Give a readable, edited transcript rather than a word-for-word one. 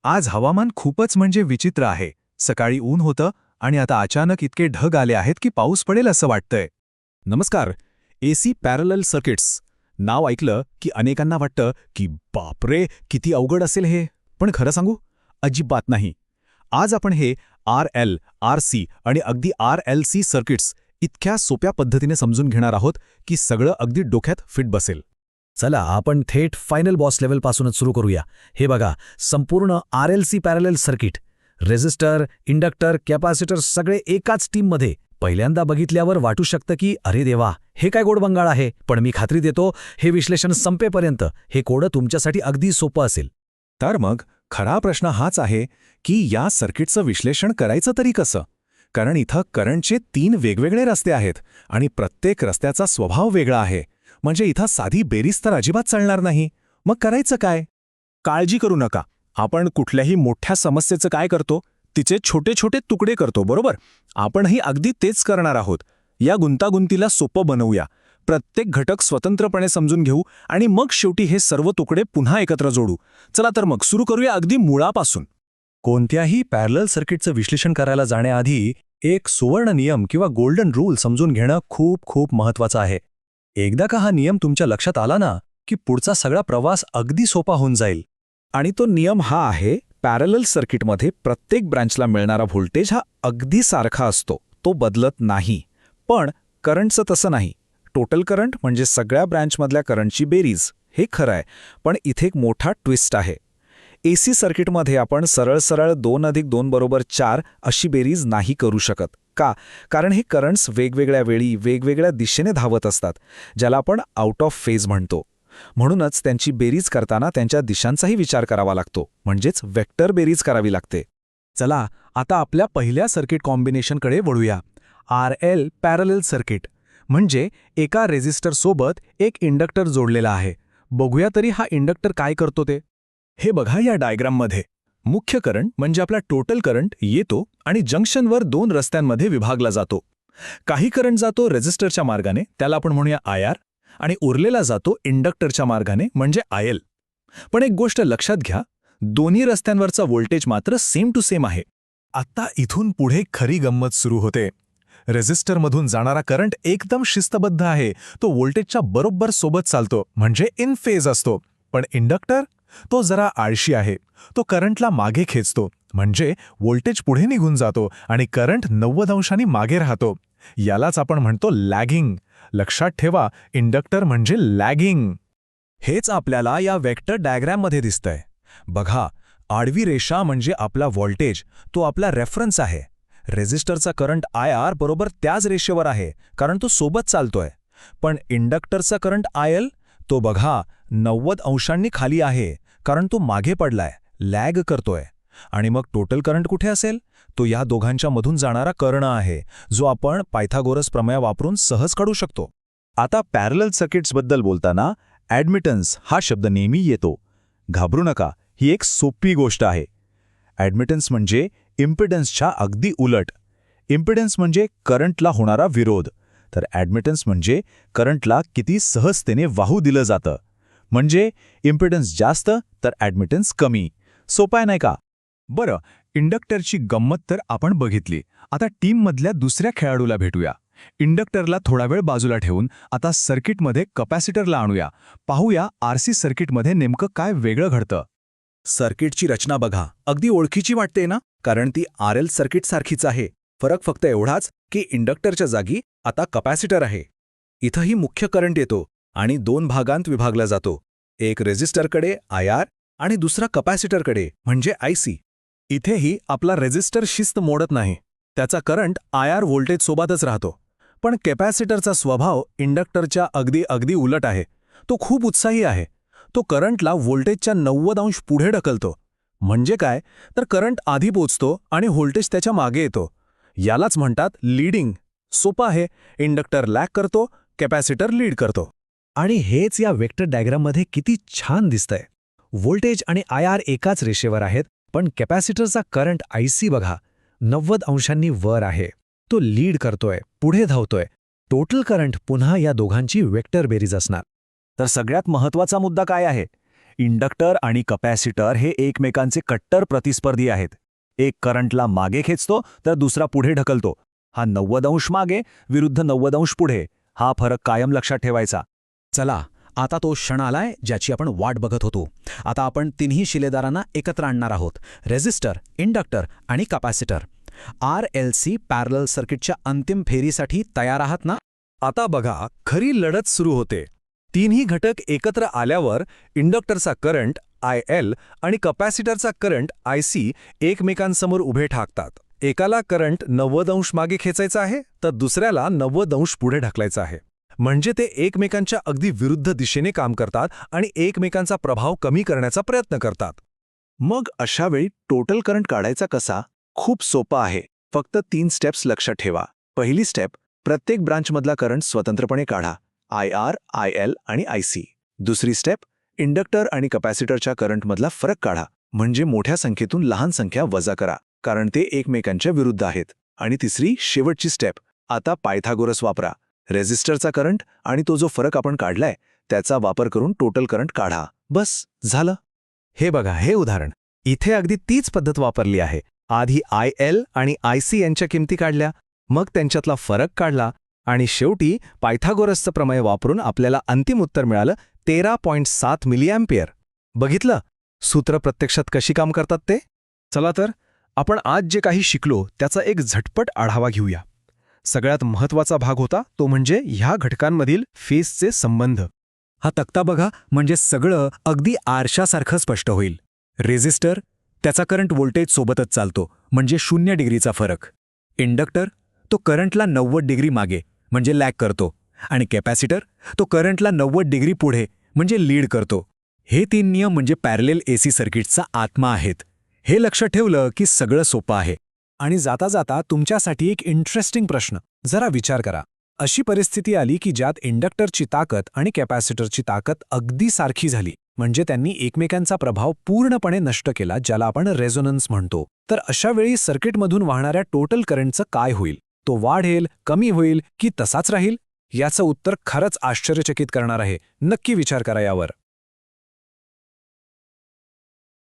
आज हवामान खूपच म्हणजे विचित्र आहे. सकाळी ऊन होतं आणि आता अचानक इतके ढग आले आहेत की पाऊस पडेल असं वाटतंय. नमस्कार. एसी पॅरलल सर्किट्स नाव ऐकलं की अनेकांना वाटतं की बापरे किती अवघड असेल हे. पण खरं सांगू, अजिबात नाही. आज आपण हे RL, RC आणि अगदी RLC सर्किट्स इतक्या सोप्या पद्धतीने समजून घेणार आहोत की सगळं अगदी डोक्यात फिट बसेल. चला आपण थेट फायनल बॉस लेवलपासूनच सुरू करूया. हे बघा, संपूर्ण RLC parallel circuit, resistor, inductor, capacitor सगळे एकाच टीममध्ये. पहिल्यांदा बघितल्यावर वाटू शकतं की अरे देवा, हे काय गोडबंगाळ आहे. पण मी खात्री देतो, हे विश्लेषण संपेपर्यंत हे कोड तुमच्यासाठी अगदी सोपं असेल. तर मग खरा प्रश्न हाच आहे की या सर्किटचं विश्लेषण करायचं तरी कसं? कारण इथं करंटचे 3 वेगवेगळे रस्ते आहेत आणि प्रत्येक रस्त्याचा स्वभाव वेगळा आहे. म्हणजे इथं साधी बेरीज तर अजिबात चालणार नाही. मग करायचं काय? काळजी करू नका. आपण कुठल्याही मोठ्या समस्येचं काय करतो, तिचे छोटे छोटे तुकडे करतो, बरोबर? आपणही अगदी तेच करणार आहोत. या गुंतागुंतीला सोपं बनवूया. प्रत्येक घटक स्वतंत्रपणे समजून घेऊ आणि मग शेवटी हे सर्व तुकडे पुन्हा एकत्र जोडू. चला तर मग सुरू करूया अगदी मुळापासून. कोणत्याही पॅरलल सर्किटचं विश्लेषण करायला जाण्याआधी एक सुवर्ण नियम किंवा गोल्डन रूल समजून घेणं खूप खूप महत्त्वाचं आहे. एकदा का हा नियम तुमच्या लक्षात आला ना, की पुढचा सगळा प्रवास अगदी सोपा होऊन जाईल. आणि तो नियम हा आहे, पॅरलल सर्किटमध्ये प्रत्येक ब्रँचला मिळणारा व्होल्टेज हा अगदी सारखा असतो, तो बदलत नाही. पण करंटचं तसं नाही. टोटल करंट म्हणजे सगळ्या ब्रँचमधल्या करंटची बेरीज. हे खरं आहे, पण इथे एक मोठा ट्विस्ट आहे. एसी सर्किटमध्ये आपण सरळ सरळ 2+2=4 अशी बेरीज नाही करू शकत. का? कारण हे करंट्स वेगवेगळ्या वेळी वेगवेगळ्या दिशेने धावत असतात, ज्याला आपण आउट ऑफ फेज म्हणतो. म्हणूनच त्यांची बेरीज करताना त्यांच्या दिशांचाही विचार करावा लागतो, म्हणजेच वेक्टर बेरीज करावी लागते. चला आता आपल्या पहिल्या सर्किट कॉम्बिनेशनकडे वळूया. RL पॅरलल सर्किट म्हणजे एका रेझिस्टरसोबत एक इंडक्टर जोडलेला आहे. बघूया तरी हा इंडक्टर काय करतो ते. हे बघा या डायग्राममध्ये. मुख्य करंट म्हणजे आपला टोटल करंट येतो आणि जंक्शनवर 2 रस्त्यांमध्ये विभागला जातो. काही करंट जातो रेझिस्टरच्या मार्गाने, त्याला आपण म्हणूया IR, आणि उरलेला जातो इंडक्टरच्या मार्गाने म्हणजे IL. पण एक गोष्ट लक्षात घ्या, दोन्ही रस्त्यांवरचा व्होल्टेज मात्र सेम टू सेम आहे. आता इथून पुढे खरी गंमत सुरू होते. रेझिस्टरमधून जाणारा करंट एकदम शिस्तबद्ध आहे, तो व्होल्टेजच्या बरोबर सोबत चालतो, म्हणजे इन फेज असतो. पण इंडक्टर, तो जरा आळशी आहे. तो करंटला मागे खेचतो, म्हणजे व्होल्टेज पुढे निघून जातो आणि करंट 90 अंशांनी मागे राहतो. यालाच आपण म्हणतो लॅगिंग. लक्षात ठेवा, इंडक्टर म्हणजे लॅगिंग. हेच आपल्याला या वेक्टर डायग्रॅममध्ये दिसतंय. बघा, आडवी रेषा म्हणजे आपला व्होल्टेज, तो आपला रेफरन्स आहे. रेझिस्टरचा करंट IR बरोबर त्याच रेषेवर आहे, कारण तो सोबत चालतोय. पण इंडक्टरचा करंट IL, तो बघा 90 अंशांनी खाली आहे, कारण तो मागे पडलाय, लॅग करतोय. आणि मग टोटल करंट कुठे असेल? तो या दोघांच्या मधून जाणारा कर्ण आहे, जो आपण पायथागोरस प्रमेय वापरून सहज काढू शकतो. आता पॅरलल सर्किट्सबद्दल बोलताना ॲडमिटन्स हा शब्द नेहमी येतो. घाबरू नका, ही एक सोपी गोष्ट आहे. ॲडमिटन्स म्हणजे इम्पिडन्सच्या अगदी उलट. इम्पिडन्स म्हणजे करंटला होणारा विरोध, तर ॲडमिटन्स म्हणजे करंटला किती सहजतेने वाहू दिलं जातं. म्हणजे इम्पिडन्स जास्त तर ॲडमिटन्स कमी. सोपं आहे नाही का? बरं, इंडक्टरची गंमत तर आपण बघितली. आता टीममधल्या दुसऱ्या खेळाडूला भेटूया. इंडक्टरला थोडा वेळ बाजूला ठेवून आता सर्किटमध्ये कपॅसिटरला आणूया. पाहूया RC सर्किटमध्ये नेमकं काय वेगळं घडतं. सर्किटची रचना बघा, अगदी ओळखीची वाटते ना? कारण ती RL सर्किटसारखीच आहे. फरक फक्त एवढाच की इंडक्टरच्या जागी आता कपॅसिटर आहे. इथंही मुख्य करंट येतो आणि 2 भागांत विभागला जातो. एक रेझिस्टरकडे IR आणि दुसरा कपॅसिटरकडे म्हणजे IC. इथेही आपला रेझिस्टर शिस्त मोडत नाही. त्याचा करंट IR व्होल्टेज सोबतच राहतो. पण कॅपॅसिटरचा स्वभाव इंडक्टरच्या अगदी उलट आहे. तो खूप उत्साही आहे. तो करंटला व्होल्टेजच्या 90 अंश पुढे ढकलतो. म्हणजे काय, तर करंट आधी पोचतो आणि व्होल्टेज त्याच्या मागे येतो. यालाच म्हणतात लीडिंग. सोपं आहे, इंडक्टर लॅग करतो, कॅपॅसिटर लीड करतो. आणि हेच या वेक्टर डायग्राममध्ये किती छान दिसतंय. व्होल्टेज आणि IR एकाच रेषेवर आहेत, पण कॅपॅसिटरचा करंट IC बघा 90 अंशांनी वर आहे. तो लीड करतोय, पुढे धावतोय. टोटल करंट पुन्हा या दोघांची वेक्टर बेरीज असणार. तर सगळ्यात महत्त्वाचा मुद्दा काय आहे? इंडक्टर आणि कपॅसिटर हे एकमेकांचे कट्टर प्रतिस्पर्धी आहेत. एक करंटला मागे खेचतो तर दुसरा पुढे ढकलतो. हा 90 अंश मागे विरुद्ध 90 अंश पुढे. हा फरक कायम लक्षात ठेवायचा. चला आता तो क्षण आलाय ज्याची आपण वाट बघत होतो. आता आपण तिन्ही शिलेदारांना एकत्र आणणार आहोत, रेझिस्टर, इंडक्टर आणि कपॅसिटर. RLC पॅरलल सर्किटच्या अंतिम फेरीसाठी तयार आहात ना? आता बघा खरी लढत सुरू होते. तिन्ही घटक एकत्र आल्यावर इंडक्टरचा करंट IL आणि कपॅसिटरचा करंट IC एकमेकांसमोर उभे ठाकतात. एकाला करंट 90 अंश मागे खेचायचा आहे तर दुसऱ्याला 90 अंश पुढे ढकलायचा आहे. म्हणजे ते एकमेकांच्या अगदी विरुद्ध दिशेने काम करतात आणि एकमेकांचा प्रभाव कमी करण्याचा प्रयत्न करतात. मग अशा वेळी टोटल करंट काढायचा कसा? खूप सोपा आहे. फक्त 3 स्टेप्स लक्षात ठेवा. पहिली स्टेप, प्रत्येक ब्रांचमधला करंट स्वतंत्रपणे काढा, IR, IL आणि IC. दुसरी स्टेप, इंडक्टर आणि कपॅसिटरच्या करंटमधला फरक काढा, म्हणजे मोठ्या संख्येतून लहान संख्या वजा करा, कारण ते एकमेकांच्या विरुद्ध आहेत. आणि तिसरी, शेवटची स्टेप, आता पायथागोरस वापरा. रेझिस्टरचा करंट आणि तो जो फरक आपण काढलाय त्याचा वापर करून टोटल करंट काढा. बस झालं. हे बघा, हे उदाहरण. इथे अगदी तीच पद्धत वापरली आहे. आधी IL आणि IC यांच्या किमती काढल्या, मग त्यांच्यातला फरक काढला आणि शेवटी पायथागोरसचं प्रमेय वापरून आपल्याला अंतिम उत्तर मिळालं 13.7 मिलीअँपिअर. बघितलं सूत्र प्रत्यक्षात कशी काम करतात ते? चला तर आपण आज जे काही शिकलो त्याचा एक झटपट आढावा घेऊया. सगळ्यात महत्त्वाचा भाग होता तो म्हणजे ह्या घटकांमधील फेजचे संबंध. हा तक्ता बघा, म्हणजे सगळं अगदी आरशासारखं स्पष्ट होईल. रेझिस्टर, त्याचा करंट व्होल्टेज सोबतच चालतो, म्हणजे 0 डिग्रीचा फरक. इंडक्टर, तो करंटला 90 डिग्री मागे, म्हणजे लॅग करतो. आणि कॅपॅसिटर, तो करंटला 90 डिग्री पुढे, म्हणजे लीड करतो. हे 3 नियम म्हणजे पॅरलेल AC सर्किटचा आत्मा आहेत. हे लक्षात ठेवलं की सगळं सोपं आहे. आणि जाता जाता तुमच्यासाठी एक इंटरेस्टिंग प्रश्न. जरा विचार करा, अशी परिस्थिती आली की ज्यात इंडक्टरची ताकद आणि कॅपॅसिटरची ताकद अगदी सारखी झाली, म्हणजे त्यांनी एकमेकांचा प्रभाव पूर्णपणे नष्ट केला, ज्याला आपण रेझोनन्स म्हणतो. तर अशा वेळी सर्किटमधून वाहणाऱ्या टोटल करंटचं काय होईल? तो वाढेल, कमी होईल की तसाच राहील? याचं उत्तर खरंच आश्चर्यचकित करणार आहे. नक्की विचार करा यावर.